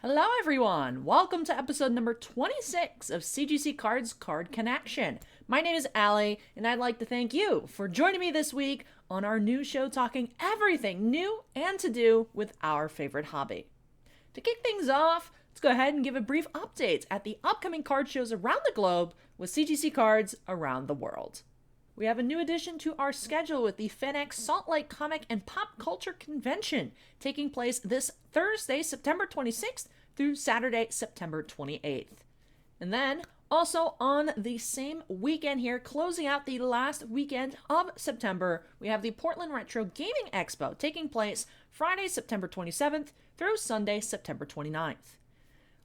Hello everyone! Welcome to episode number 26 of CGC Cards Card Connection. My name is Allie, and I'd like to thank you for joining me this week on our new show talking everything new and to do with our favorite hobby. To kick things off, let's go ahead and give a brief update at the upcoming card shows around the globe with CGC cards around the world. We have a new addition to our schedule with the FanX Salt Lake Comic and Pop Culture Convention taking place this Thursday, September 26th through Saturday, September 28th. And then, also on the same weekend here, closing out the last weekend of September, we have the Portland Retro Gaming Expo taking place Friday, September 27th through Sunday, September 29th.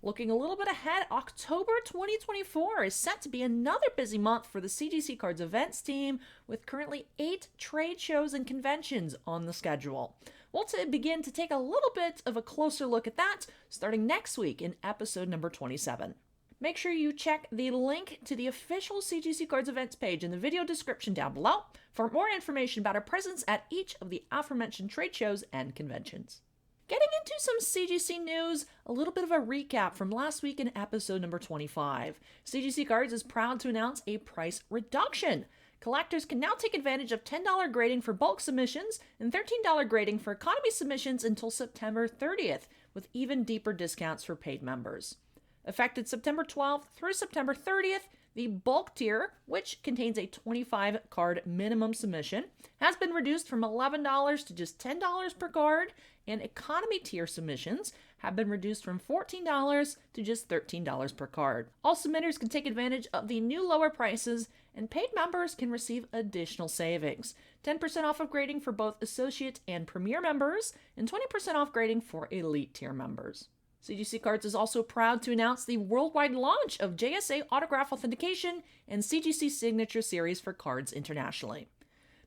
Looking a little bit ahead, October 2024 is set to be another busy month for the CGC Cards events team, with currently 8 trade shows and conventions on the schedule. We'll begin to take a little bit of a closer look at that starting next week in episode number 27. Make sure you check the link to the official CGC Cards events page in the video description down below for more information about our presence at each of the aforementioned trade shows and conventions. Getting into some CGC news, a little bit of a recap from last week in episode number 25. CGC Cards is proud to announce a price reduction. Collectors can now take advantage of $10 grading for bulk submissions and $13 grading for economy submissions until September 30th, with even deeper discounts for paid members. Effective September 12th through September 30th, the bulk tier, which contains a 25 card minimum submission, has been reduced from $11 to just $10 per card, and economy tier submissions have been reduced from $14 to just $13 per card. All submitters can take advantage of the new lower prices, and paid members can receive additional savings. 10% off of grading for both Associate and Premier members, and 20% off grading for Elite tier members. CGC Cards is also proud to announce the worldwide launch of JSA Autograph Authentication and CGC Signature Series for cards internationally.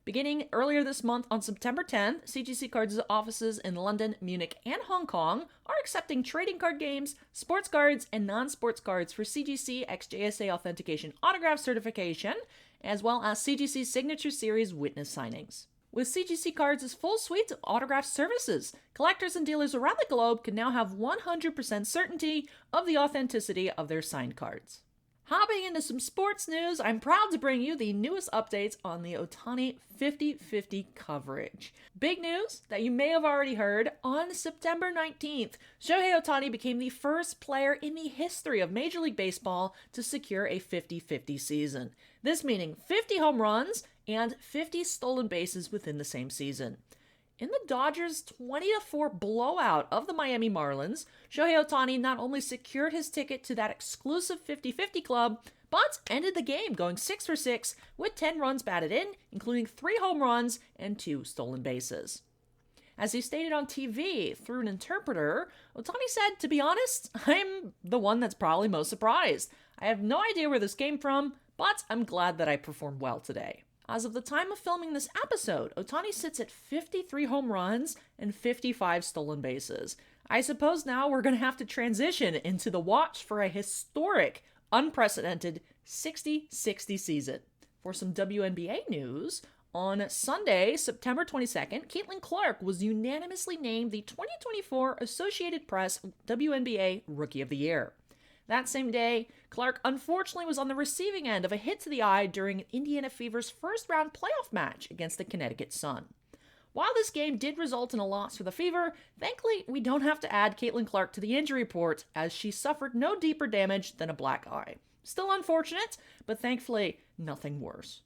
Beginning earlier this month on September 10th, CGC Cards' offices in London, Munich, and Hong Kong are accepting trading card games, sports cards, and non-sports cards for CGC x JSA Authentication Autograph Certification, as well as CGC Signature Series witness signings. With CGC Cards' full suite of autograph services, collectors and dealers around the globe can now have 100% certainty of the authenticity of their signed cards. Hopping into some sports news, I'm proud to bring you the newest updates on the Ohtani 50/50 coverage. Big news that you may have already heard, on September 19th, Shohei Ohtani became the first player in the history of Major League Baseball to secure a 50/50 season. This meaning 50 home runs and 50 stolen bases within the same season. In the Dodgers' 20-4 blowout of the Miami Marlins, Shohei Ohtani not only secured his ticket to that exclusive 50/50 club, but ended the game going 6 for 6 with 10 runs batted in, including 3 home runs and 2 stolen bases. As he stated on TV through an interpreter, Ohtani said, "To be honest, I'm the one that's probably most surprised. I have no idea where this came from, but I'm glad that I performed well today." As of the time of filming this episode, Ohtani sits at 53 home runs and 55 stolen bases. I suppose now we're going to have to transition into the watch for a historic, unprecedented 60-60 season. For some WNBA news, on Sunday, September 22nd, Caitlin Clark was unanimously named the 2024 Associated Press WNBA Rookie of the Year. That same day, Clark unfortunately was on the receiving end of a hit to the eye during Indiana Fever's first-round playoff match against the Connecticut Sun. While this game did result in a loss for the Fever, thankfully we don't have to add Caitlin Clark to the injury report, as she suffered no deeper damage than a black eye. Still unfortunate, but thankfully nothing worse.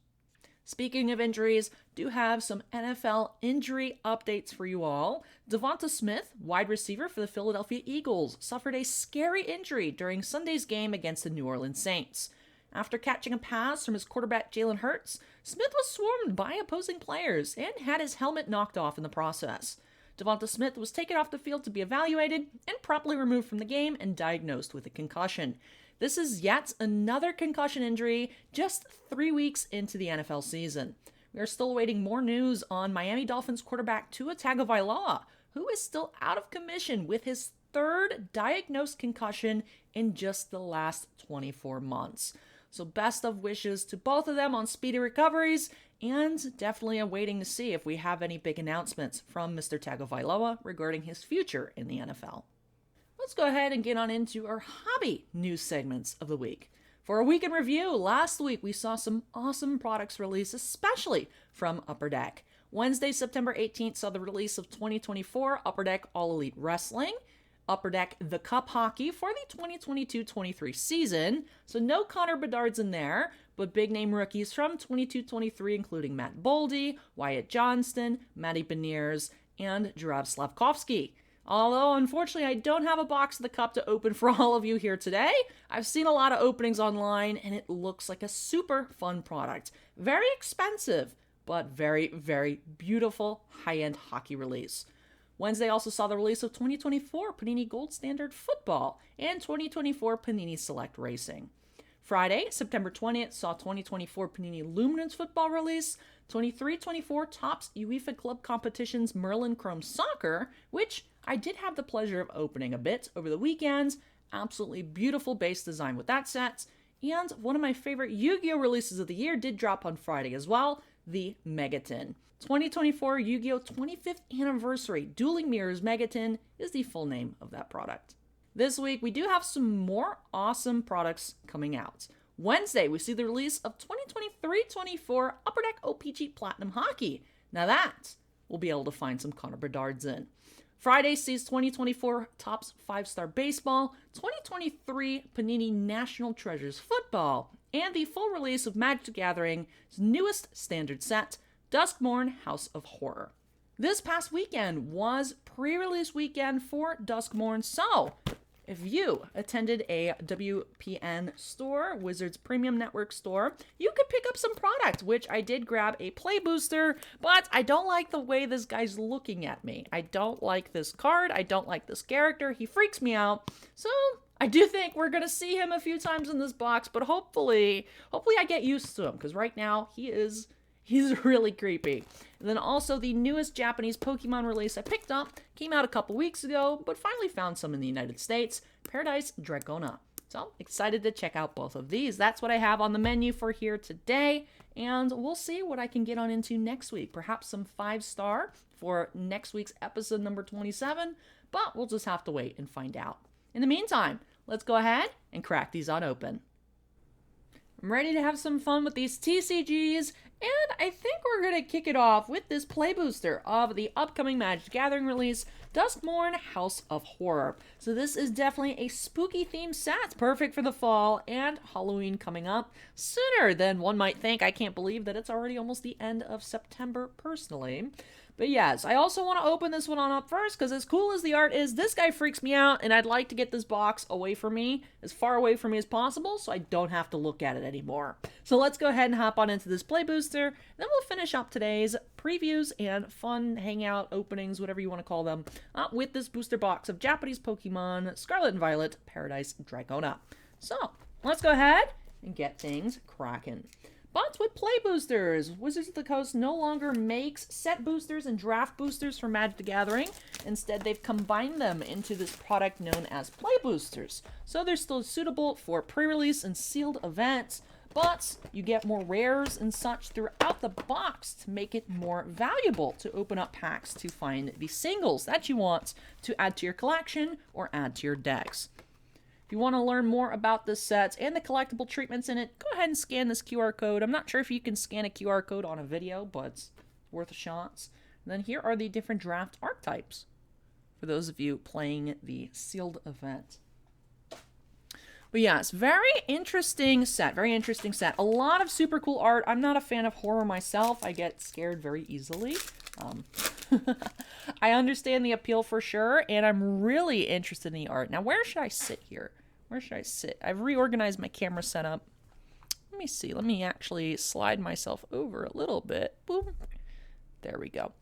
Speaking of injuries, do have some NFL injury updates for you all. Devonta Smith, wide receiver for the Philadelphia Eagles, suffered a scary injury during Sunday's game against the New Orleans Saints. After catching a pass from his quarterback Jalen Hurts, Smith was swarmed by opposing players and had his helmet knocked off in the process. Devonta Smith was taken off the field to be evaluated and promptly removed from the game and diagnosed with a concussion. This is yet another concussion injury just 3 weeks into the NFL season. We are still awaiting more news on Miami Dolphins quarterback Tua Tagovailoa, who is still out of commission with his 3rd diagnosed concussion in just the last 24 months. So best of wishes to both of them on speedy recoveries, and definitely awaiting to see if we have any big announcements from Mr. Tagovailoa regarding his future in the NFL. let's go ahead and get on into our hobby news segments of the week. For a week in review, last week we saw some awesome products released, especially from Upper Deck. Wednesday, September 18th saw the release of 2024 Upper Deck All Elite Wrestling, Upper Deck The Cup Hockey for the 2022-23 season. So no Connor Bedard's in there, but big name rookies from 22-23, including Matt Boldy, Wyatt Johnston, Matty Beniers, and Jurab Slavkovsky. Although, unfortunately, I don't have a box of the cup to open for all of you here today. I've seen a lot of openings online, and it looks like a super fun product. Very expensive, but very, very beautiful high-end hockey release. Wednesday also saw the release of 2024 Panini Gold Standard Football and 2024 Panini Select Racing. Friday, September 20th, saw 2024 Panini Luminance Football release, 23-24 Topps UEFA Club Competitions Merlin Chrome Soccer, which I did have the pleasure of opening a bit over the weekend. Absolutely beautiful base design with that set. And one of my favorite Yu-Gi-Oh! Releases of the year did drop on Friday as well, the Megaton. 2024 Yu-Gi-Oh! 25th Anniversary Dueling Mirrors Megaton is the full name of that product. This week, we do have some more awesome products coming out. Wednesday, we see the release of 2023-24 Upper Deck OPG Platinum Hockey. Now that, we'll be able to find some Connor Bedard's in. Friday sees 2024 Topps 5-Star Baseball, 2023 Panini National Treasures Football, and the full release of Magic the Gathering's newest standard set, Duskmourn House of Horror. This past weekend was pre-release weekend for Duskmourn, so if you attended a WPN store, Wizards Premium Network store, you could pick up some product, which I did grab a play booster, but I don't like the way this guy's looking at me. I don't like this card. I don't like this character. He freaks me out. So I do think we're going to see him a few times in this box, but hopefully I get used to him, because right now he's really creepy. And then also the newest Japanese Pokemon release I picked up came out a couple weeks ago, but finally found some in the United States, Paradise Dragona. So excited to check out both of these. That's what I have on the menu for here today, and we'll see what I can get on into next week. Perhaps some 5-star for next week's episode number 27, but we'll just have to wait and find out. In the meantime, let's go ahead and crack these on open. I'm ready to have some fun with these TCGs, and I think we're going to kick it off with this play booster of the upcoming Magic the Gathering release, Duskmourn House of Horror. So this is definitely a spooky themed set, perfect for the fall and Halloween coming up sooner than one might think. I can't believe that it's already almost the end of September personally. But yes, I also want to open this one on up first, because as cool as the art is, this guy freaks me out, and I'd like to get this box away from me, as far away from me as possible, so I don't have to look at it anymore. So let's go ahead and hop on into this play booster, then we'll finish up today's previews and fun hangout openings, whatever you want to call them, with this booster box of Japanese Pokemon Scarlet and Violet Paradise Dragona. So let's go ahead and get things cracking. But with play boosters, Wizards of the Coast no longer makes set boosters and draft boosters for Magic the Gathering. Instead, they've combined them into this product known as play boosters. So they're still suitable for pre-release and sealed events, but you get more rares and such throughout the box to make it more valuable to open up packs to find the singles that you want to add to your collection or add to your decks. If you want to learn more about this set and the collectible treatments in it, go ahead and scan this QR code. I'm not sure if you can scan a QR code on a video, but it's worth a shot. And then here are the different draft archetypes for those of you playing the sealed event. But yes, very interesting set. A lot of super cool art. I'm not a fan of horror myself. I get scared very easily. I understand the appeal for sure, and I'm really interested in the art. Now, where should I sit here? Where should I sit? I've reorganized my camera setup. Let me see. Let me actually slide myself over a little bit. Boom. There we go.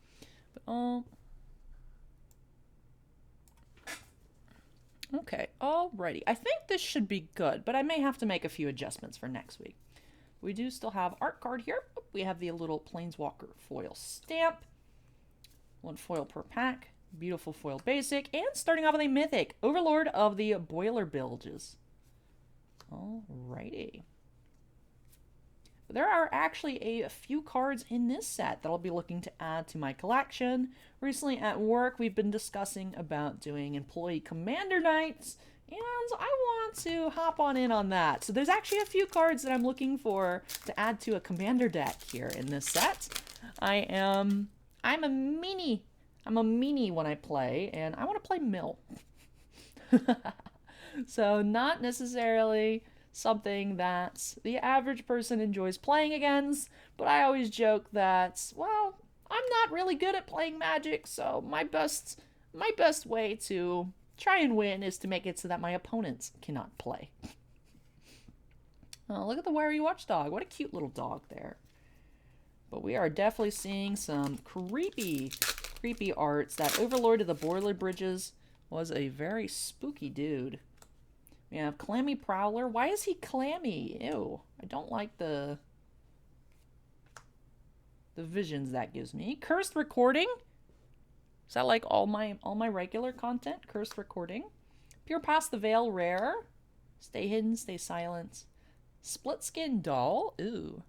Okay, alrighty. I think this should be good, but I may have to make a few adjustments for next week. We do still have art card here. We have the little Planeswalker foil stamp. 1 foil per pack. Beautiful foil basic. And starting off with a mythic, Overlord of the Boiler Bilges. Alrighty. But there are actually a few cards in this set that I'll be looking to add to my collection. Recently at work, we've been discussing about doing employee commander nights, and I want to hop on in on that. So there's actually a few cards that I'm looking for to add to a commander deck here in this set. I'm a meanie when I play, and I want to play Mill. So not necessarily something that the average person enjoys playing against, but I always joke that, well, I'm not really good at playing Magic, so my best way to try and win is to make it so that my opponents cannot play. Oh, look at the Wiry Watchdog. What a cute little dog there. But we are definitely seeing some creepy arts. That Overlord of the Boiler Bridges was a very spooky dude. We have Clammy Prowler. Why is he clammy? Ew. I don't like the visions that gives me. Cursed Recording. Is that like all my regular content? Cursed Recording. Peer Past the Veil rare. Stay Hidden, Stay Silent. Split Skin Doll. Ooh.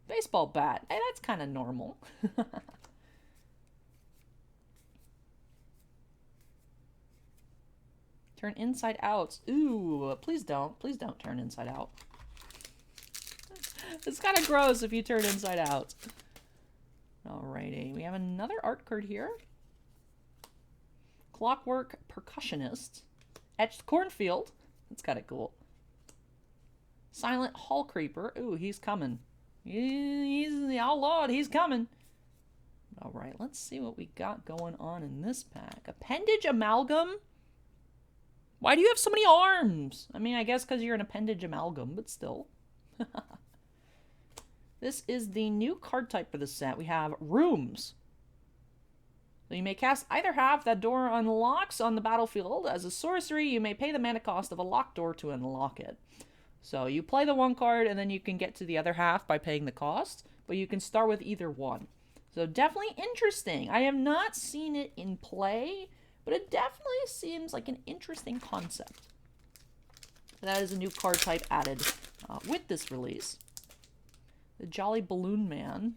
Baseball bat. Hey, that's kind of normal. Turn Inside Out. Ooh, please don't. Please don't turn inside out. It's kind of gross if you turn inside out. Alrighty, we have another art card here. Clockwork Percussionist. Etched Cornfield. That's kind of cool. Silent Hall Creeper. Ooh, he's coming. He's the outlawed. He's coming. Alright, let's see what we got going on in this pack. Appendage Amalgam. Why do you have so many arms? I mean, I guess because you're an appendage amalgam, but still. This is the new card type for the set. We have Rooms. So you may cast either half. That door unlocks on the battlefield. As a sorcery, you may pay the mana cost of a locked door to unlock it. So you play the one card, and then you can get to the other half by paying the cost. But you can start with either one. So definitely interesting. I have not seen it in play, but it definitely seems like an interesting concept. That is a new card type added with this release. The Jolly Balloon Man.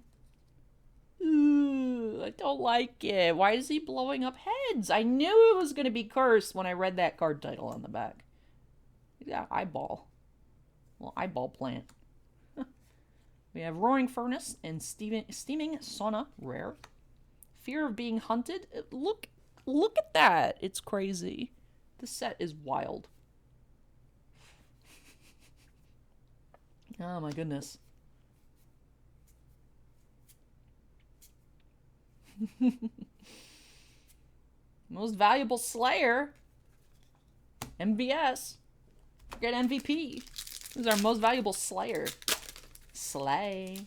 Ooh, I don't like it. Why is he blowing up heads? I knew it was going to be cursed when I read that card title on the back. Yeah, eyeball. Well, eyeball plant. We have Roaring Furnace and Steaming Sauna, rare. Fear of Being Hunted. Look at that. It's crazy. This set is wild. Oh my goodness. Most Valuable Slayer. MVS. Forget MVP. This is our Most Valuable Slayer. Slay.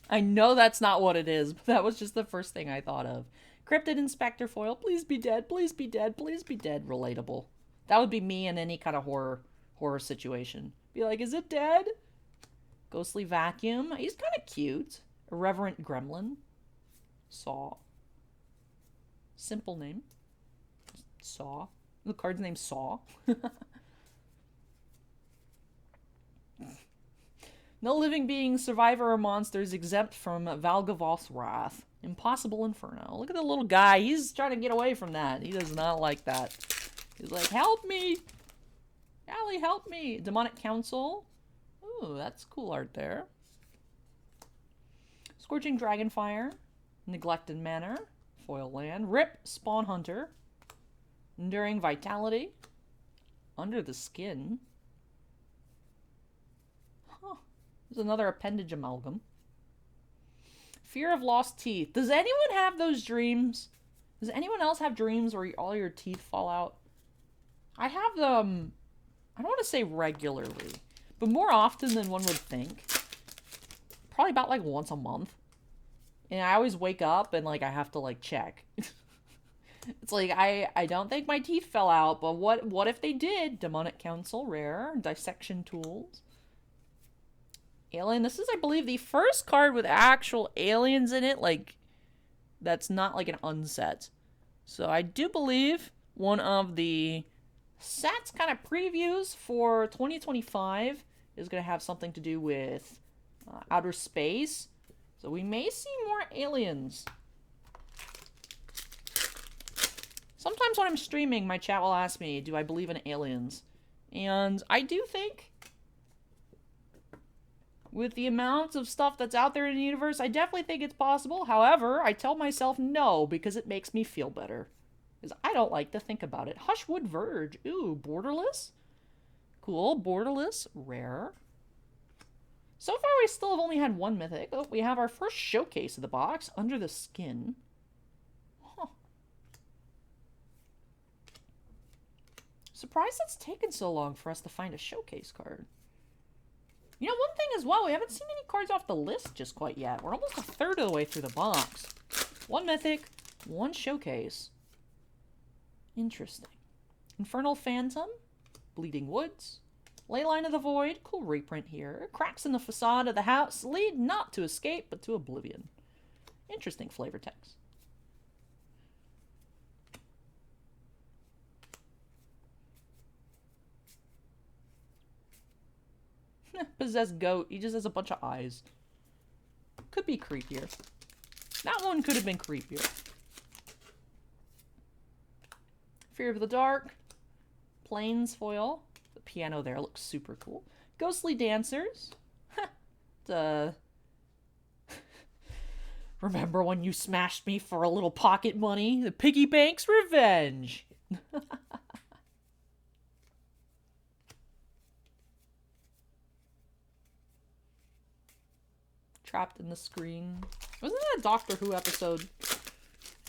I know that's not what it is, but that was just the first thing I thought of. Cryptid Inspector Foil. Please be dead. Please be dead. Please be dead. Relatable. That would be me in any kind of horror situation. Be like, is it dead? Ghostly Vacuum. He's kind of cute. Irreverent Gremlin. Saw. Simple name. Saw. The card's named Saw. No living being, survivor, or monsters exempt from Valgavoth's wrath. Impossible Inferno. Look at the little guy. He's trying to get away from that. He does not like that. He's like, help me! Allie, help me! Demonic Council. Ooh, that's cool art there. Scorching Dragonfire. Neglected Manor. Foil Land. Rip, Spawn Hunter. Enduring Vitality. Under the Skin. Huh. There's another Appendage Amalgam. Fear of Lost Teeth. Does anyone have those dreams? Does anyone else have dreams where all your teeth fall out? I have them, I don't want to say regularly, but more often than one would think. Probably about like once a month. And I always wake up and like I have to like check. It's like I don't think my teeth fell out, but what if they did? Demonic Council, rare. Dissection Tools. Alien. This is, I believe, the first card with actual aliens in it, like, that's not like an unset. So I do believe one of the sets kind of previews for 2025 is going to have something to do with outer space. So we may see more aliens. Sometimes when I'm streaming, my chat will ask me, do I believe in aliens? And I do think, with the amount of stuff that's out there in the universe, I definitely think it's possible. However, I tell myself no, because it makes me feel better. Because I don't like to think about it. Hushwood Verge. Ooh, borderless? Cool, borderless, rare. So far, we still have only had one mythic. Oh, we have our first showcase of the box, Under the Skin. Huh. Surprised it's taken so long for us to find a showcase card. You know, one thing as well, we haven't seen any cards off the list just quite yet. We're almost a third of the way through the box. One mythic, one showcase. Interesting. Infernal Phantom, Bleeding Woods, Leyline of the Void, cool reprint here. Cracks in the facade of the house lead not to escape, but to oblivion. Interesting flavor text. Possessed goat. He just has a bunch of eyes. Could be creepier. That one could have been creepier. Fear of the Dark. Plains foil. The piano there looks super cool. Ghostly Dancers. Remember when you smashed me for a little pocket money? The piggy bank's revenge. Trapped in the Screen. Wasn't that a Doctor Who episode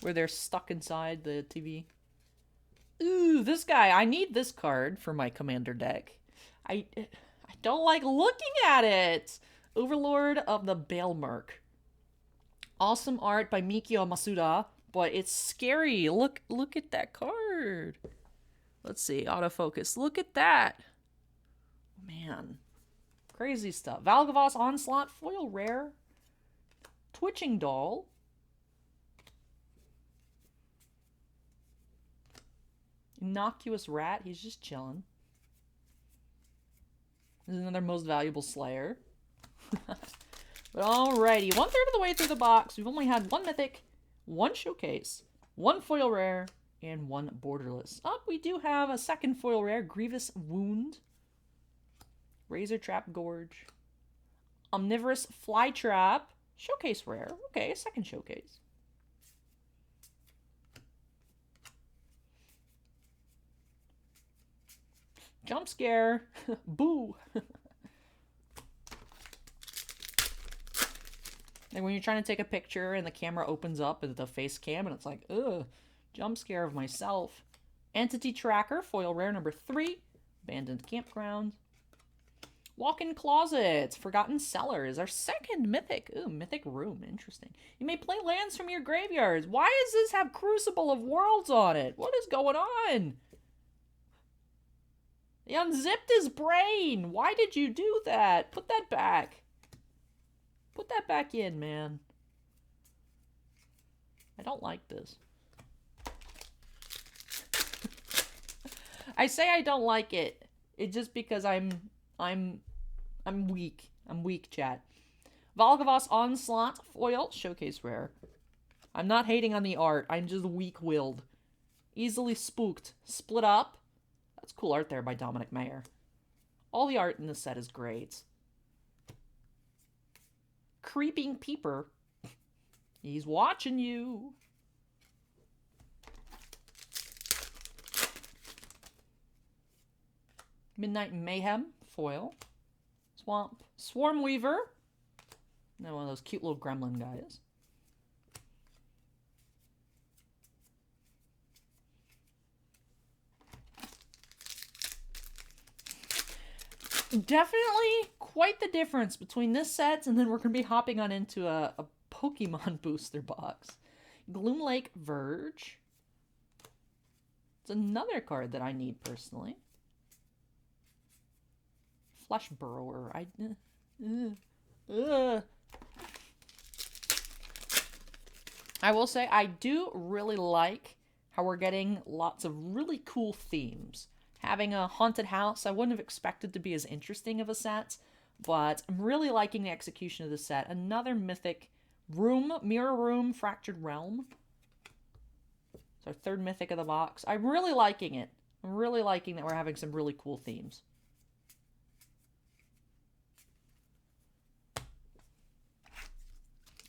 where they're stuck inside the TV? Ooh, this guy. I need this card for my commander deck. I don't like looking at it. Overlord of the Baelmark. Awesome art by Mikio Masuda, but it's scary. Look at that card. Let's see, autofocus. Look at that. Man. Crazy stuff. Valgavoss Onslaught, foil rare. Twitching Doll. Innocuous Rat, he's just chilling. This is another Most Valuable Slayer. But alrighty, 1/3 of the way through the box. We've only had one mythic, one showcase, one foil rare, and one borderless. Oh, we do have a second foil rare, Grievous Wound. Razor Trap Gorge. Omnivorous Flytrap. Showcase rare. Okay, second showcase. Jump Scare. Boo. Like when you're trying to take a picture and the camera opens up at the face cam and it's like, ugh, jump scare of myself. Entity Tracker, foil rare number 3. Abandoned Campground. Walk-in Closets, Forgotten Cellars, our second mythic. Ooh, Mythic Room, interesting. You may play lands from your graveyards. Why does this have Crucible of Worlds on it? What is going on? He unzipped his brain. Why did you do that? Put that back. Put that back in, man. I don't like this. I say I don't like it. It's just because I'm weak. I'm weak, chat. Valgavoss Onslaught, foil, showcase rare. I'm not hating on the art. I'm just weak-willed. Easily spooked. Split up. That's cool art there by Dominic Mayer. All the art in this set is great. Creeping Peeper. He's watching you. Midnight Mayhem, foil. Swamp. Swarm Weaver. And one of those cute little gremlin guys. Definitely quite the difference between this set and then we're going to be hopping on into a Pokemon booster box. Gloomlake Verge. It's another card that I need personally. Flesh Burrower. I will say I do really like how we're getting lots of really cool themes. Having a haunted house, I wouldn't have expected to be as interesting of a set, but I'm really liking the execution of the set. Another mythic Mirror Room, Fractured Realm. It's our third mythic of the box. I'm really liking it. I'm really liking that we're having some really cool themes.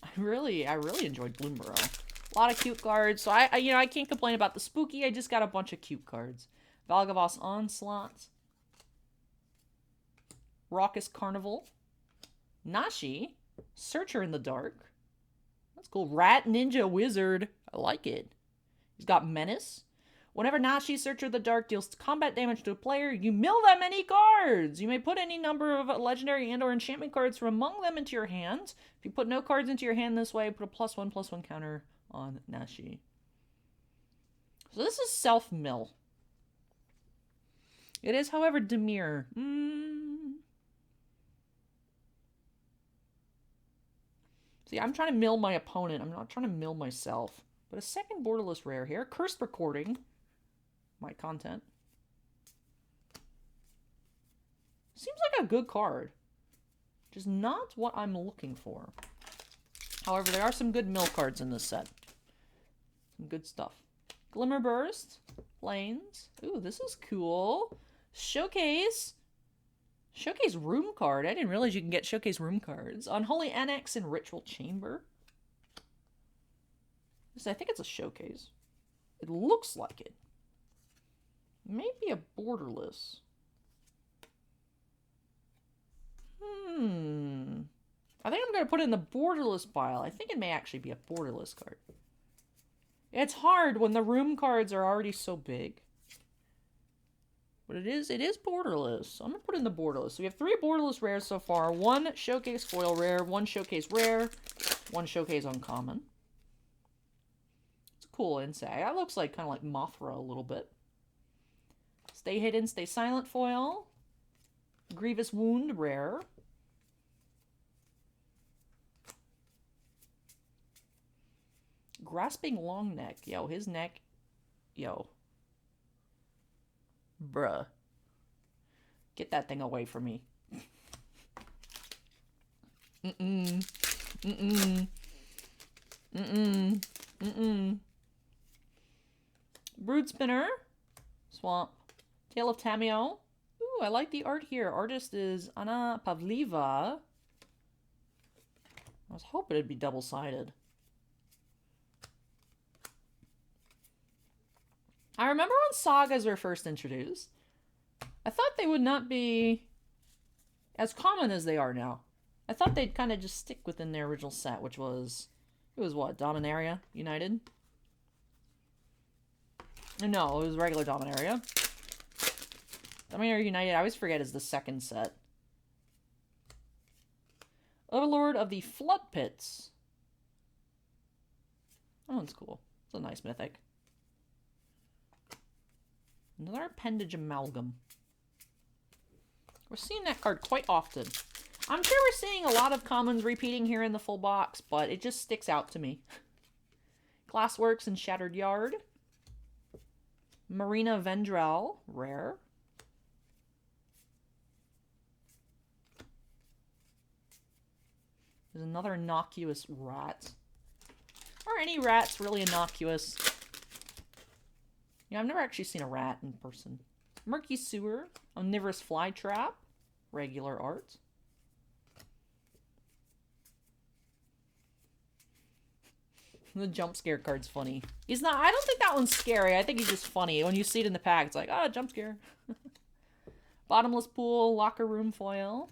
I really enjoyed Bloomborough. A lot of cute cards. So I can't complain about the spooky. I just got a bunch of cute cards. Valgavas Onslaught. Raucous Carnival. Nashi. Searcher in the Dark. That's cool. Rat Ninja Wizard. I like it. He's got Menace. Whenever Nashi, Searcher of the Dark, deals combat damage to a player, you mill them any cards! You may put any number of legendary and or enchantment cards from among them into your hand. If you put no cards into your hand this way, put a +1/+1 counter on Nashi. So this is self-mill. It is, however, Demir. See, I'm trying to mill my opponent. I'm not trying to mill myself. But a second borderless rare here. Cursed Recording. My content. Seems like a good card. Just not what I'm looking for. However, there are some good mill cards in this set. Some good stuff. Glimmer Burst. Plains. Ooh, this is cool. Showcase. Showcase room card. I didn't realize you can get showcase room cards. Unholy Annex and Ritual Chamber. I think it's a showcase. It looks like it. Maybe a borderless. I think I'm going to put it in the borderless pile. I think it may actually be a borderless card. It's hard when the room cards are already so big. But it is borderless. So I'm going to put it in the borderless. So we have 3 borderless rares so far. 1 showcase foil rare, 1 showcase rare, 1 showcase uncommon. It's a cool insect. That looks like kind of like Mothra a little bit. Stay Hidden, Stay Silent foil. Grievous Wound rare. Grasping Long Neck. Yo, his neck. Yo. Bruh. Get that thing away from me. Brood Spinner. Swamp. Tale of Tamio. Ooh, I like the art here. Artist is Anna Pavleva. I was hoping it'd be double-sided. I remember when sagas were first introduced. I thought they would not be as common as they are now. I thought they'd kind of just stick within their original set, which was... It was what? Dominaria United? No, it was regular Dominaria. Dominaria United, I always forget, is the second set. Overlord of the Flood Pits. That one's cool. It's a nice mythic. Another Appendage Amalgam. We're seeing that card quite often. I'm sure we're seeing a lot of commons repeating here in the full box, but it just sticks out to me. Glassworks and Shattered Yard. Marina Vendrell, rare. There's another innocuous rat. Are any rats really innocuous? Yeah, I've never actually seen a rat in person. Murky Sewer, Omnivorous Flytrap, regular art. The jump scare card's funny. He's not, I don't think that one's scary. I think he's just funny. When you see it in the pack, it's like, oh, jump scare. Bottomless Pool, Locker Room foil.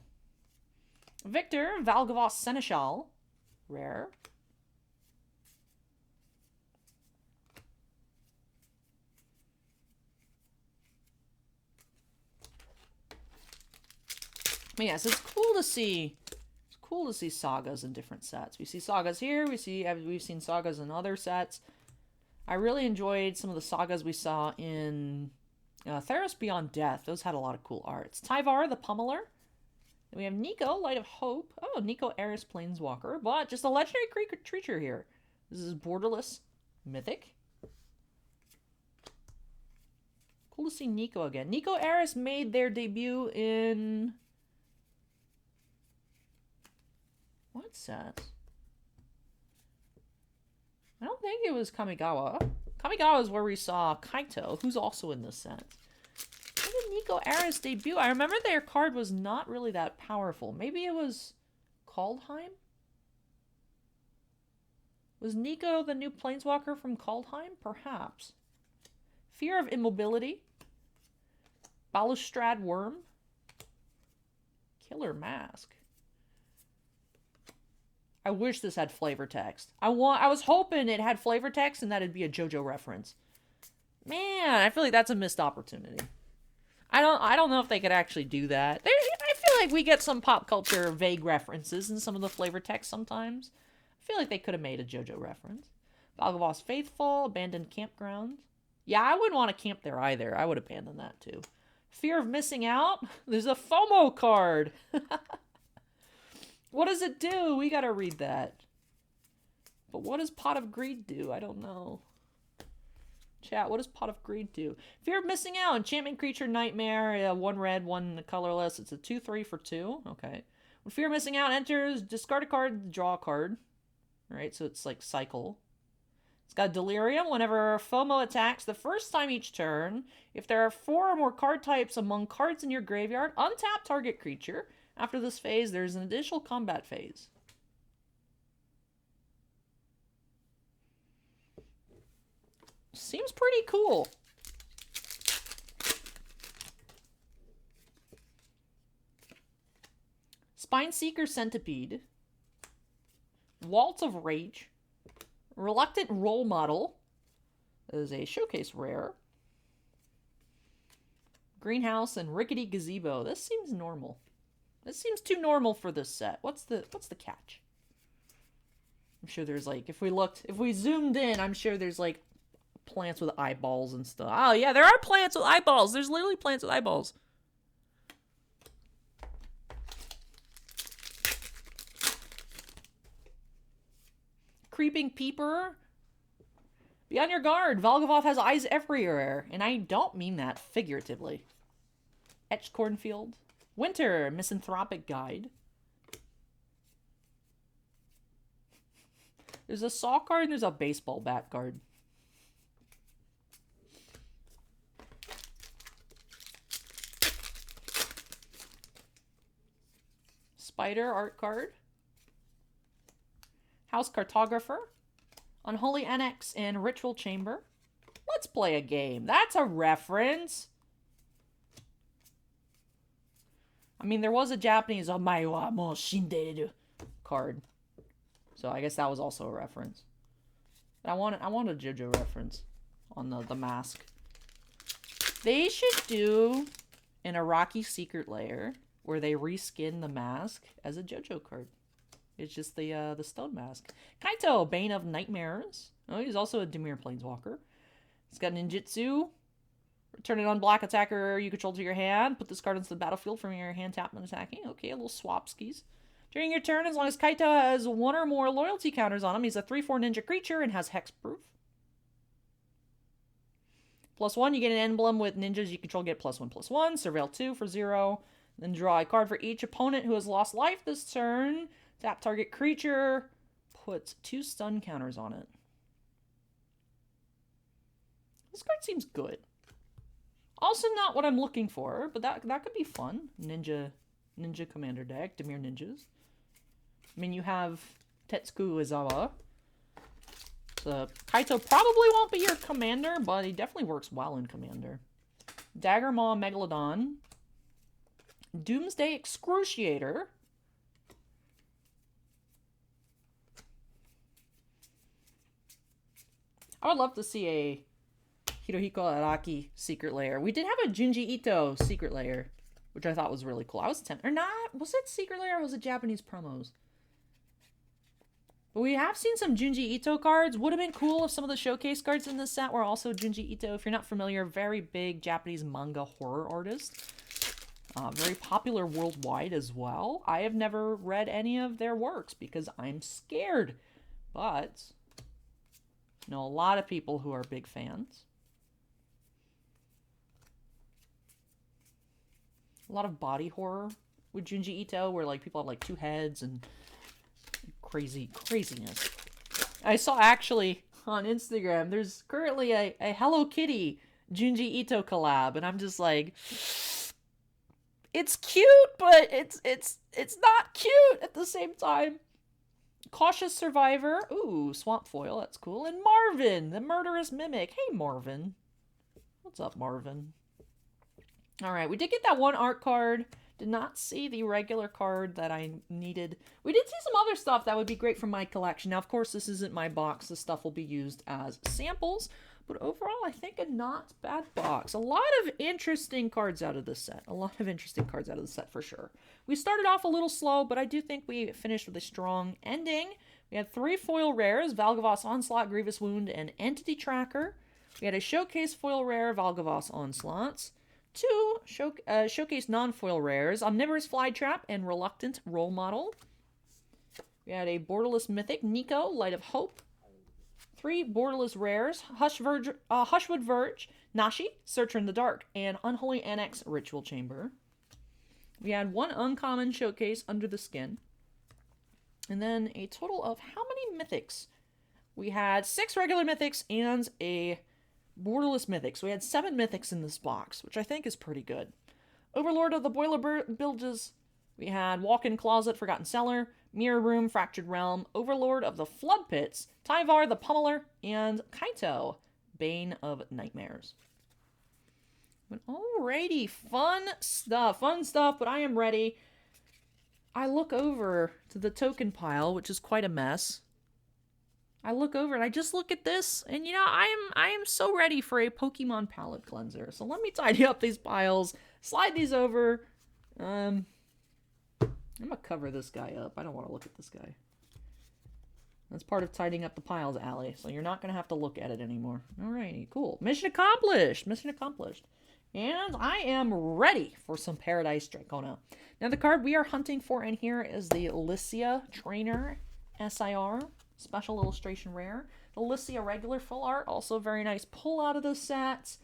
Victor, Valgavas Seneschal, rare. But yes, it's cool to see. It's cool to see sagas in different sets. We see sagas here. We've seen sagas in other sets. I really enjoyed some of the sagas we saw in Theros Beyond Death. Those had a lot of cool arts. Tyvar the Pummeler. Then we have Nico, Light of Hope. Oh, Nico Eris Planeswalker. But just a legendary creature here. This is borderless mythic. Cool to see Nico again. Nico Eris made their debut in what set? I don't think it was Kamigawa. Kamigawa is where we saw Kaito, who's also in this set. When did Nico Aris debut? I remember their card was not really that powerful. Maybe it was Kaldheim? Was Nico the new Planeswalker from Kaldheim? Perhaps. Fear of Immobility. Balustrade Worm. Killer Mask. I wish this had flavor text. I was hoping it had flavor text and that it'd be a JoJo reference. Man, I feel like that's a missed opportunity. I don't know if they could actually do that. I feel like we get some pop culture vague references in some of the flavor text sometimes. I feel like they could have made a JoJo reference. Valgavoth's Faithful, Abandoned Campground. Yeah, I wouldn't want to camp there either. I would abandon that too. Fear of Missing Out. There's a FOMO card. What does it do? We gotta read that. But what does Pot of Greed do? I don't know. Chat, what does Pot of Greed do? Fear of Missing Out. Enchantment creature, nightmare. 1 red, 1 colorless. It's a 2/3 for 2. Okay. When Fear of Missing Out enters, discard a card, draw a card. Right, so it's like cycle. It's got Delirium. Whenever FOMO attacks the first time each turn, if there are 4 or more card types among cards in your graveyard, untap target creature. After this phase, there's an additional combat phase. Seems pretty cool. Spineseeker Centipede. Waltz of Rage. Reluctant Role Model. That is a showcase rare. Greenhouse and Rickety Gazebo. This seems normal. This seems too normal for this set. What's the catch? I'm sure there's like, if we zoomed in, I'm sure there's like plants with eyeballs and stuff. Oh yeah, there are plants with eyeballs. There's literally plants with eyeballs. Creeping Peeper. Be on your guard. Valgavoth has eyes everywhere. And I don't mean that figuratively. Etched Cornfield. Winter, Misanthropic Guide. There's a saw card and there's a baseball bat card. Spider art card. House Cartographer. Unholy Annex and Ritual Chamber. Let's play a game. That's a reference. I mean, there was a Japanese Omae wa mo shinderu card. So I guess that was also a reference. But I want a JoJo reference on the mask. They should do an Araki Secret Lair where they reskin the mask as a JoJo card. It's just the stone mask. Kaito, Bane of Nightmares. Oh, he's also a Dimir Planeswalker. He's got Ninjutsu. Return it on black attacker you control to your hand. Put this card into the battlefield from your hand tap when attacking. Okay, a little swap skis. During your turn, as long as Kaito has 1 or more loyalty counters on him, he's a 3/4 ninja creature and has hexproof. +1, you get an emblem with ninjas you control, get +1/+1. Surveil 2 for 0. Then draw a card for each opponent who has lost life this turn. Tap target creature. Puts 2 stun counters on it. This card seems good. Also not what I'm looking for, but that could be fun. Ninja commander deck, Dimir Ninjas. I mean, you have Tetsuku Izawa. So Kaito probably won't be your commander, but he definitely works well in commander. Daggermaw Megalodon. Doomsday Excruciator. I would love to see a Hirohiko Araki Secret Lair. We did have a Junji Ito Secret Lair, which I thought was really cool. I was tempted, or not. Was it Secret Lair or was it Japanese promos? But we have seen some Junji Ito cards. Would have been cool if some of the showcase cards in this set were also Junji Ito. If you're not familiar, very big Japanese manga horror artist. Very popular worldwide as well. I have never read any of their works because I'm scared. But I know a lot of people who are big fans. A lot of body horror with Junji Ito, where like people have like 2 heads and craziness. I saw actually on Instagram, there's currently a Hello Kitty Junji Ito collab, and I'm just like, it's cute, but it's not cute at the same time. Cautious Survivor. Ooh, Swamp Foil, that's cool. And Marvin, the Murderous Mimic. Hey, Marvin. What's up, Marvin? Alright, we did get that one art card. Did not see the regular card that I needed. We did see some other stuff that would be great for my collection. Now, of course, this isn't my box. This stuff will be used as samples. But overall, I think a not bad box. A lot of interesting cards out of this set. A lot of interesting cards out of the set for sure. We started off a little slow, but I do think we finished with a strong ending. We had 3 foil rares, Valgavoss Onslaught, Grievous Wound, and Entity Tracker. We had a showcase foil rare, Valgavoss Onslaughts. 2 showcase non-foil rares, Omnivorous Flytrap and Reluctant Role Model. We had a borderless mythic, Nico, Light of Hope. 3 borderless rares, Hushwood Verge, Nashi, Searcher in the Dark, and Unholy Annex, Ritual Chamber. We had 1 uncommon showcase, Under the Skin. And then a total of how many mythics? We had 6 regular mythics and a borderless mythic. So we had 7 mythics in this box, which I think is pretty good. Overlord of the Boiler Bilges. We had Walk-in Closet, Forgotten Cellar, Mirror Room, Fractured Realm, Overlord of the Flood Pits, Tyvar the Pummeler, and Kaito, Bane of Nightmares. But alrighty, fun stuff, but I am ready. I look over to the token pile, which is quite a mess. I look over and I just look at this, and you know, I am so ready for a Pokemon palette cleanser. So let me tidy up these piles, slide these over. I'm gonna cover this guy up. I don't want to look at this guy. That's part of tidying up the piles, Allie. So you're not gonna have to look at it anymore. Alrighty, cool. Mission accomplished. Mission accomplished. And I am ready for some Paradise Dracono. Now the card we are hunting for in here is the Lycia Trainer SIR. Special illustration rare. The Lycia regular full art, also very nice pull out of the set.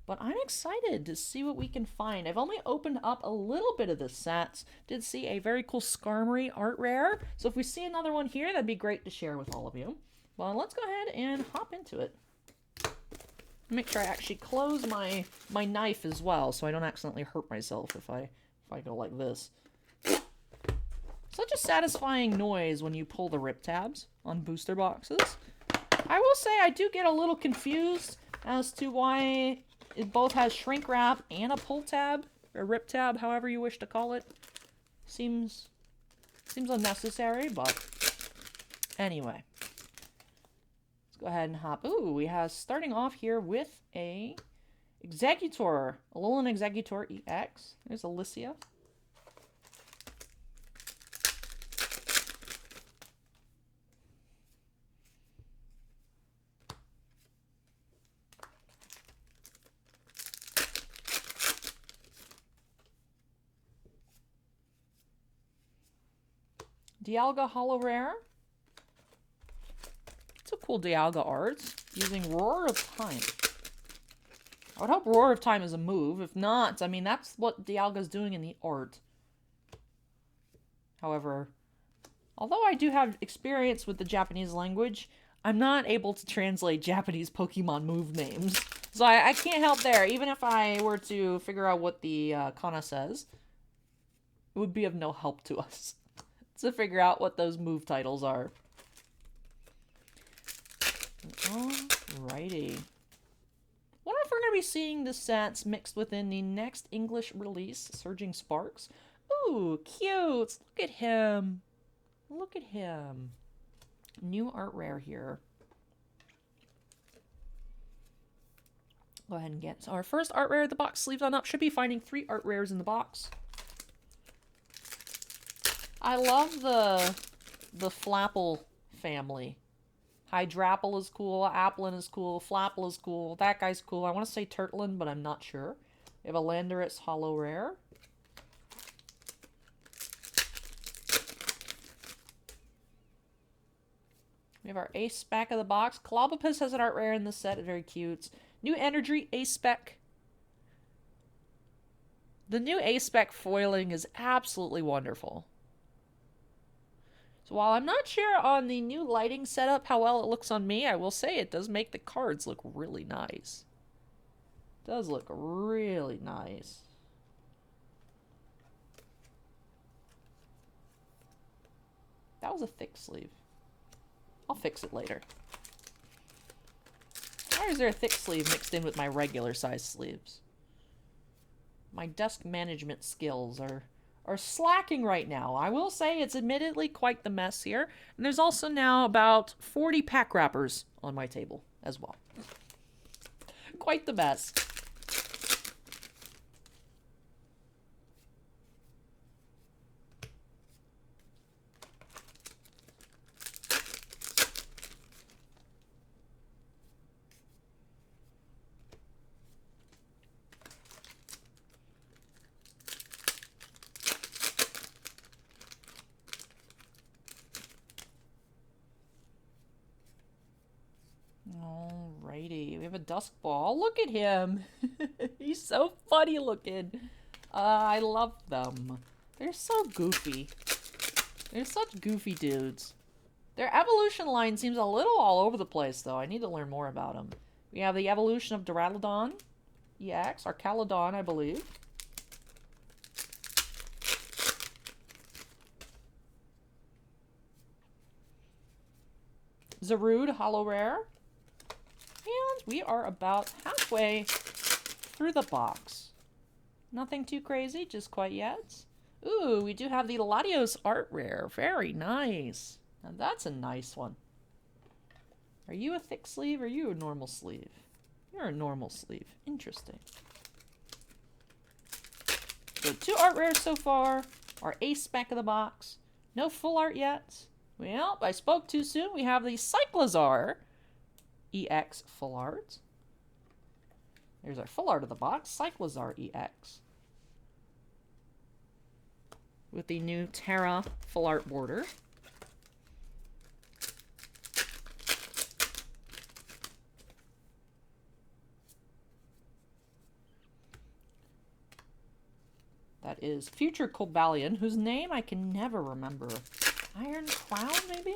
But I'm excited to see what we can find. I've only opened up a little bit of this set. Did see a very cool Skarmory art rare. So if we see another one here, that'd be great to share with all of you. Well, let's go ahead and hop into it. Make sure I actually close my knife as well, so I don't accidentally hurt myself if I go like this. Such a satisfying noise when you pull the rip tabs on booster boxes. I will say I do get a little confused as to why it both has shrink wrap and a pull tab, or rip tab, however you wish to call it. Seems unnecessary, but anyway. Let's go ahead and hop. Ooh, we have starting off here with a Exeggutor, Alolan Exeggutor EX. There's a Lycia. Dialga Holo Rare. It's a cool Dialga art using Roar of Time. I would hope Roar of Time is a move. If not, I mean, that's what Dialga's doing in the art. However, although I do have experience with the Japanese language, I'm not able to translate Japanese Pokemon move names. So I can't help there. Even if I were to figure out what the kana says, it would be of no help to us to figure out what those move titles are. Alrighty. Wonder if we're going to be seeing the sets mixed within the next English release, Surging Sparks. Ooh, cute! Look at him. Look at him. New art rare here. Go ahead and get our first art rare. The box sleeves on up. Should be finding 3 art rares in the box. I love the Flapple family. Hydrapple is cool, Applin is cool, Flapple is cool, that guy's cool. I want to say Turtlin, but I'm not sure. We have a Landorus Holo Rare. We have our Ace Spec of the box. Clobopus has an art rare in this set, very cute. New Energy Ace Spec. The new Ace Spec foiling is absolutely wonderful. So while I'm not sure on the new lighting setup how well it looks on me, I will say it does make the cards look really nice. It does look really nice. That was a thick sleeve. I'll fix it later. Why is there a thick sleeve mixed in with my regular size sleeves? My desk management skills are slacking right now. I will say it's admittedly quite the mess here. And there's also now about 40 pack wrappers on my table as well. Quite the mess. Alrighty, we have a dusk ball. Look at him. He's so funny looking. I love them. They're so goofy. They're such goofy dudes. Their evolution line seems a little all over the place, though. I need to learn more about them. We have the evolution of Duraludon EX, or Calodon, I believe. Zarude, Holo Rare. And we are about halfway through the box. Nothing too crazy, just quite yet. Ooh, we do have the Latios Art Rare. Very nice. Now that's a nice one. Are you a thick sleeve or are you a normal sleeve? You're a normal sleeve. Interesting. So 2 art rares so far. Our ace spec of the box. No full art yet. Well, I spoke too soon. We have the Cyclizar EX full art. There's our full art of the box, Cyclizar EX. With the new Terra full art border. That is Future Cobalion, whose name I can never remember. Iron Crown, maybe?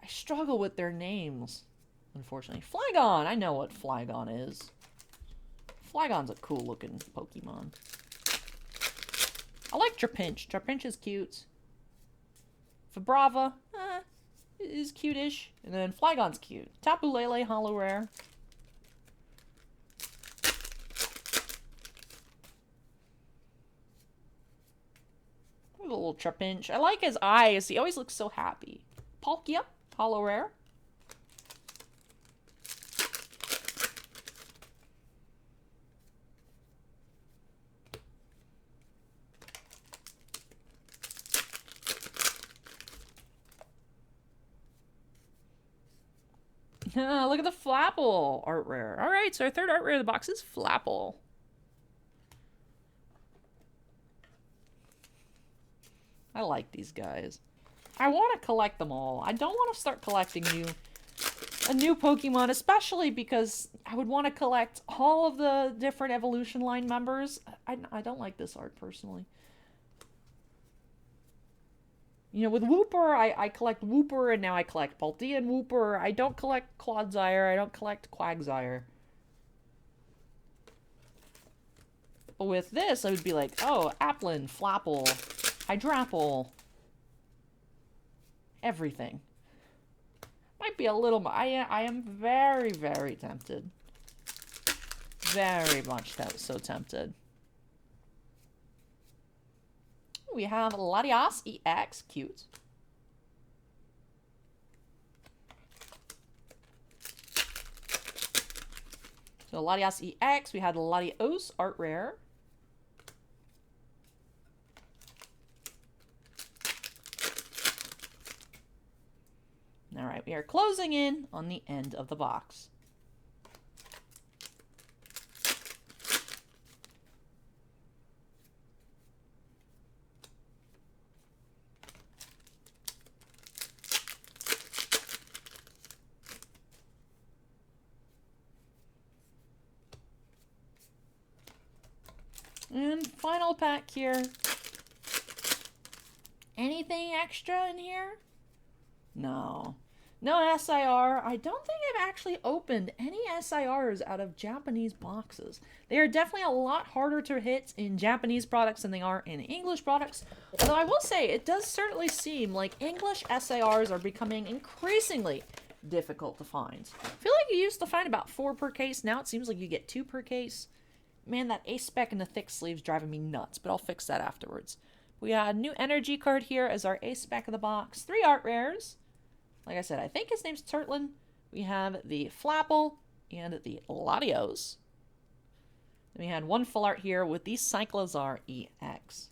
I struggle with their names, unfortunately. Flygon! I know what Flygon is. Flygon's a cool looking Pokemon. I like Trapinch. Trapinch is cute. Vibrava, is cute-ish. And then Flygon's cute. Tapu Lele, Holo Rare. A little Trapinch. I like his eyes. He always looks so happy. Palkia, Holo Rare. Look at the Flapple art rare. Alright, so our third art rare of the box is Flapple. I like these guys. I want to collect them all. I don't want to start collecting a new Pokemon, especially because I would want to collect all of the different evolution line members. I don't like this art personally. You know, with Wooper, I collect Wooper, and now I collect Paldean and Wooper. I don't collect Clodsire. I don't collect Quagsire. But with this, I would be like, oh, Applin, Flapple, Hydrapple. Everything. Might be a little... I am very, very tempted. Very much so tempted. We have Latias EX, cute. So Latias EX, we had Latios art rare. All right, we are closing in on the end of the box. And final pack here. Anything extra in here? No. No SIR. I don't think I've actually opened any SIRs out of Japanese boxes. They are definitely a lot harder to hit in Japanese products than they are in English products. Although I will say, it does certainly seem like English SIRs are becoming increasingly difficult to find. I feel like you used to find about 4 per case. Now it seems like you get 2 per case. Man, that ace spec in the thick sleeves driving me nuts, but I'll fix that afterwards. We got a new energy card here as our ace spec of the box. 3 art rares. Like I said, I think his name's Turtlin. We have the Flapple and the Latios. Then we had 1 full art here with the Cyclozar EX.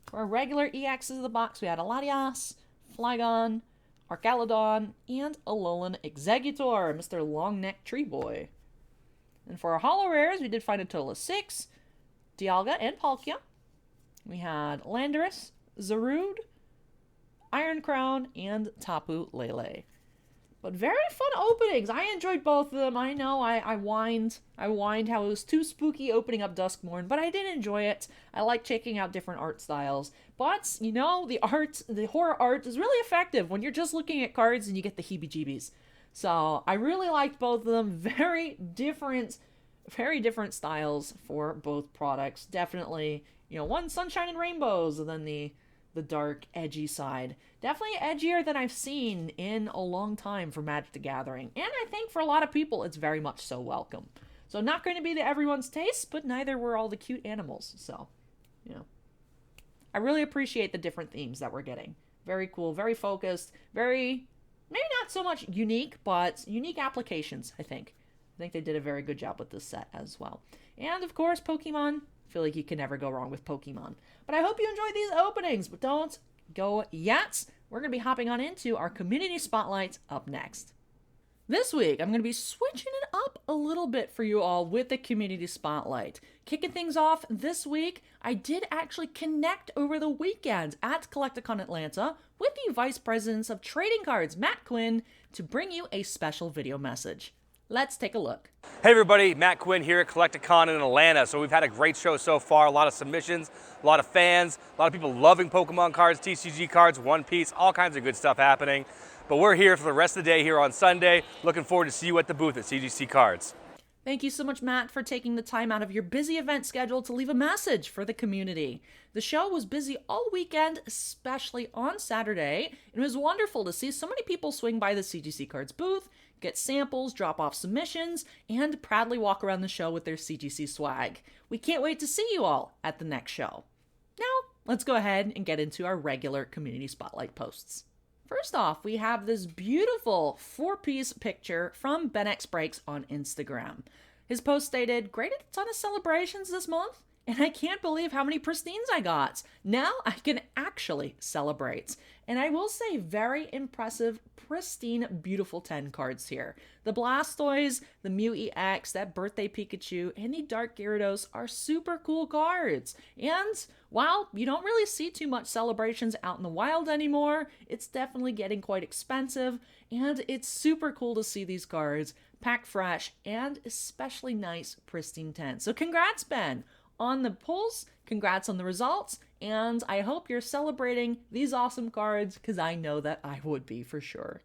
For our regular EXs of the box, we had a Latias, Flygon, Archaludon, and Alolan Exeggutor, Mr. Long-Neck Tree Boy. And for our holo rares, we did find a total of 6, Dialga and Palkia. We had Landorus, Zarude, Iron Crown, and Tapu Lele. But very fun openings. I enjoyed both of them. I know I whined how it was too spooky opening up Duskmourn, but I did enjoy it. I like checking out different art styles. But, you know, the horror art is really effective when you're just looking at cards and you get the heebie-jeebies. So I really liked both of them. Very different styles for both products. Definitely, you know, one Sunshine and Rainbows, and then the dark, edgy side. Definitely edgier than I've seen in a long time for Magic the Gathering. And I think for a lot of people, it's very much so welcome. So not going to be to everyone's taste, but neither were all the cute animals. So, you know, I really appreciate the different themes that we're getting. Very cool, very focused, very, maybe not so much unique, but unique applications, I think. I think they did a very good job with this set as well. And of course, Pokemon. I feel like you can never go wrong with Pokemon. But I hope you enjoyed these openings, but don't go yet. We're going to be hopping on into our community spotlights up next. This week, I'm going to be switching it up a little bit for you all with the community spotlight. Kicking things off this week, I did actually connect over the weekend at Collecticon Atlanta with the Vice Presidents of Trading Cards, Matt Quinn, to bring you a special video message. Let's take a look. Hey everybody, Matt Quinn here at Collecticon in Atlanta. So we've had a great show so far, a lot of submissions, a lot of fans, a lot of people loving Pokemon cards, TCG cards, One Piece, all kinds of good stuff happening. But we're here for the rest of the day here on Sunday. Looking forward to see you at the booth at CGC Cards. Thank you so much, Matt, for taking the time out of your busy event schedule to leave a message for the community. The show was busy all weekend, especially on Saturday. It was wonderful to see so many people swing by the CGC Cards booth, get samples, drop off submissions, and proudly walk around the show with their CGC swag. We can't wait to see you all at the next show. Now, let's go ahead and get into our regular community spotlight posts. First off, we have this beautiful 4-piece picture from Ben X Breaks on Instagram. His post stated, "Great a ton of celebrations this month, and I can't believe how many pristines I got. Now I can actually celebrate." And I will say, very impressive, pristine, beautiful 10 cards here. The Blastoise, the Mew EX, that Birthday Pikachu, and the Dark Gyarados are super cool cards. And while you don't really see too much celebrations out in the wild anymore, it's definitely getting quite expensive, and it's super cool to see these cards packed fresh and especially nice, pristine 10. So congrats, Ben, on the pulls, congrats on the results, and I hope you're celebrating these awesome cards, because I know that I would be for sure.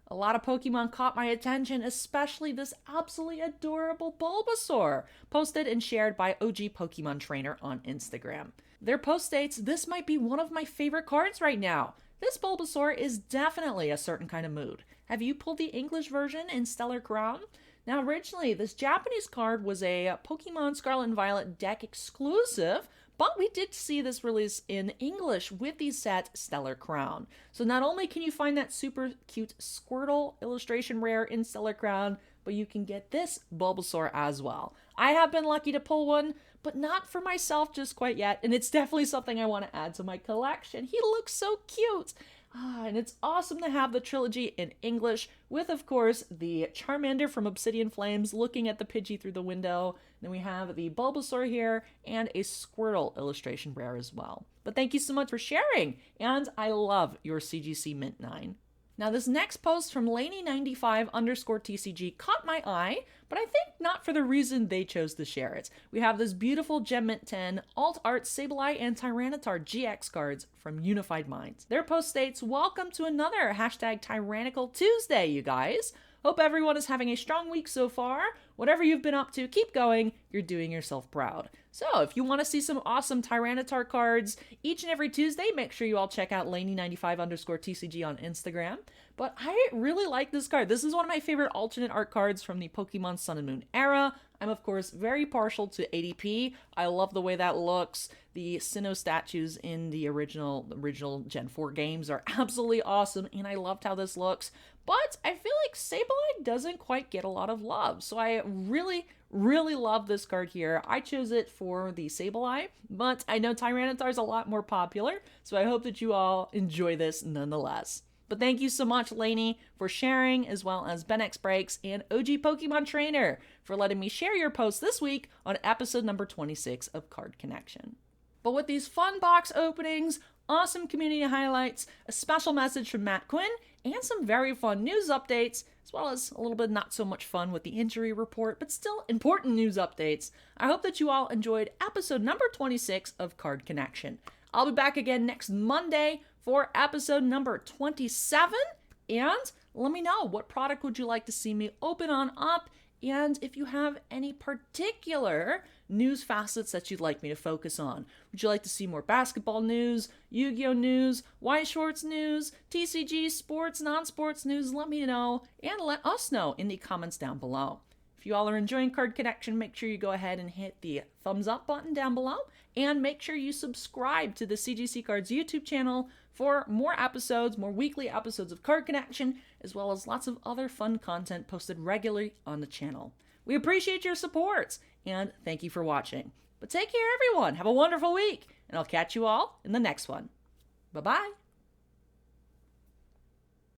A lot of Pokemon caught my attention, especially this absolutely adorable Bulbasaur, posted and shared by OG Pokemon Trainer on Instagram. Their post states, "This might be one of my favorite cards right now. This Bulbasaur is definitely a certain kind of mood. Have you pulled the English version in Stellar Crown?" Now, originally, this Japanese card was a Pokemon Scarlet and Violet deck exclusive, but we did see this release in English with the set Stellar Crown. So not only can you find that super cute Squirtle illustration rare in Stellar Crown, but you can get this Bulbasaur as well. I have been lucky to pull one, but not for myself just quite yet, and it's definitely something I want to add to my collection. He looks so cute! And it's awesome to have the trilogy in English with, of course, the Charmander from Obsidian Flames looking at the Pidgey through the window. Then we have the Bulbasaur here and a Squirtle illustration rare as well. But thank you so much for sharing, and I love your CGC Mint 9. Now, this next post from Laney95_TCG caught my eye, but I think not for the reason they chose to share it. We have this beautiful Gem Mint 10 Alt Art Sableye and Tyranitar GX cards from Unified Minds. Their post states, "Welcome to another #Tyrannical Tuesday, you guys. Hope everyone is having a strong week so far. Whatever you've been up to, keep going. You're doing yourself proud." So if you want to see some awesome Tyranitar cards each and every Tuesday, make sure you all check out Laney95_TCG on Instagram. But I really like this card. This is one of my favorite alternate art cards from the Pokemon Sun and Moon era. I'm, of course, very partial to ADP. I love the way that looks. The Sinnoh statues in the original Gen 4 games are absolutely awesome, and I loved how this looks. But I feel like Sableye doesn't quite get a lot of love, so I really love this card here. I chose it for the Sableye, but I know Tyranitar is a lot more popular, so I hope that you all enjoy this nonetheless. But thank you so much, Laney, for sharing, as well as BenX Breaks and OG Pokemon Trainer for letting me share your post this week on episode number 26 of Card Connection. But with these fun box openings, awesome community highlights, a special message from Matt Quinn, and some very fun news updates, as well as a little bit not so much fun with the injury report, but still important news updates, I hope that you all enjoyed episode number 26 of Card Connection. I'll be back again next Monday for episode number 27, and let me know, what product would you like to see me open on up, and if you have any particular news facets that you'd like me to focus on. Would you like to see more basketball news, Yu-Gi-Oh news, White Shorts news, TCG sports, non-sports news? Let me know, and let us know in the comments down below. If you all are enjoying Card Connection, make sure you go ahead and hit the thumbs up button down below, and make sure you subscribe to the CGC Cards YouTube channel for more episodes, more weekly episodes of Card Connection, as well as lots of other fun content posted regularly on the channel. We appreciate your support, and thank you for watching. But take care, everyone. Have a wonderful week, and I'll catch you all in the next one. Bye-bye.